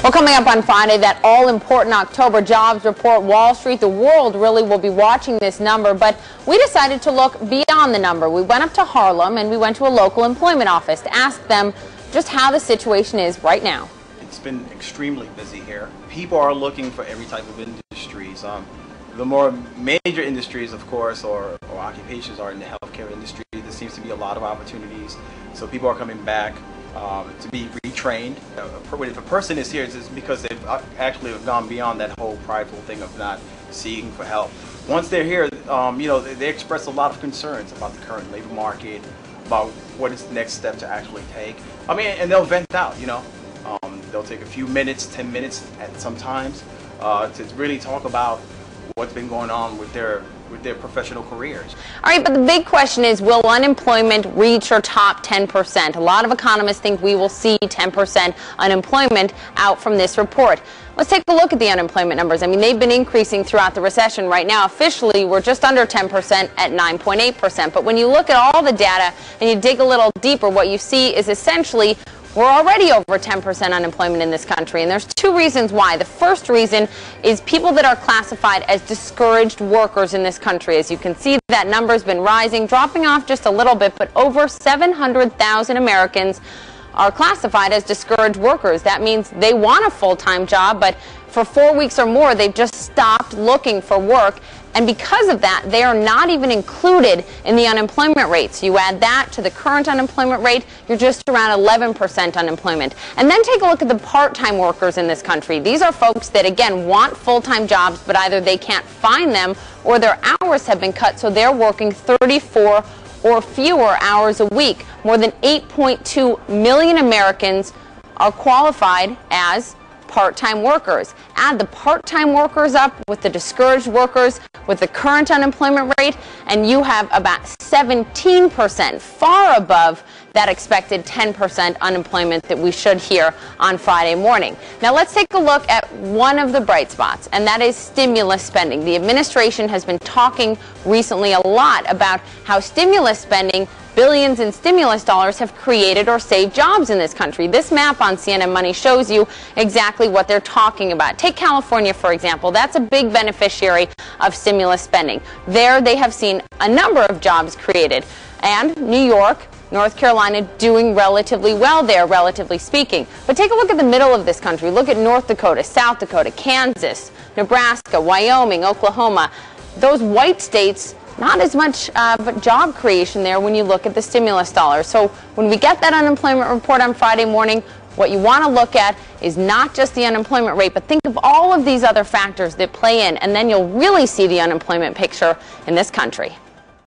Well, coming up on Friday, that all-important October jobs report, Wall Street, the world really will be watching this number, but we decided to look beyond the number. We went up to Harlem and we went to a local employment office to ask them just how the situation is right now. It's been extremely busy here. People are looking for every type of industries. The more major industries, of course, or occupations are in the healthcare industry. There seems to be a lot of opportunities, so people are coming back to be retrained. If a person is here, it's because they've actually gone beyond that whole prideful thing of not seeking for help. Once they're here, they express a lot of concerns about the current labor market, about what is the next step to actually take. And they'll vent out, they'll take a few minutes, 10 minutes at sometimes, to really talk about what's been going on with their professional careers. All right, but the big question is, will unemployment reach or top 10%? A lot of economists think we will see 10% unemployment out from this report. Let's take a look at the unemployment numbers. They've been increasing throughout the recession. Right now, officially, we're just under 10% at 9.8%. But when you look at all the data and you dig a little deeper, what you see is essentially we're already over 10% unemployment in this country, and there's two reasons why. The first reason is people that are classified as discouraged workers in this country. As you can see, that number's been rising, dropping off just a little bit, but over 700,000 Americans are classified as discouraged workers. That means they want a full-time job, but for 4 weeks or more, they've just stopped looking for work. And because of that, they are not even included in the unemployment rates. You add that to the current unemployment rate, you're just around 11% unemployment. And then take a look at the part-time workers in this country. These are folks that, again, want full-time jobs, but either they can't find them or their hours have been cut, so they're working 34 or fewer hours a week. More than 8.2 million Americans are qualified as part-time workers. Add the part-time workers up with the discouraged workers with the current unemployment rate, and you have about 17%, far above that expected 10% unemployment that we should hear on Friday morning. Now let's take a look at one of the bright spots, and that is stimulus spending. The administration has been talking recently a lot about how stimulus spending, billions in stimulus dollars, have created or saved jobs in this country. This map on CNN Money shows you exactly what they're talking about. Take California, for example. That's a big beneficiary of stimulus spending. There they have seen a number of jobs created. And New York, North Carolina doing relatively well there, relatively speaking. But take a look at the middle of this country. Look at North Dakota, South Dakota, Kansas, Nebraska, Wyoming, Oklahoma. Those white states, not as much job creation there when you look at the stimulus dollars. So when we get that unemployment report on Friday morning, what you want to look at is not just the unemployment rate, but think of all of these other factors that play in, and then you'll really see the unemployment picture in this country.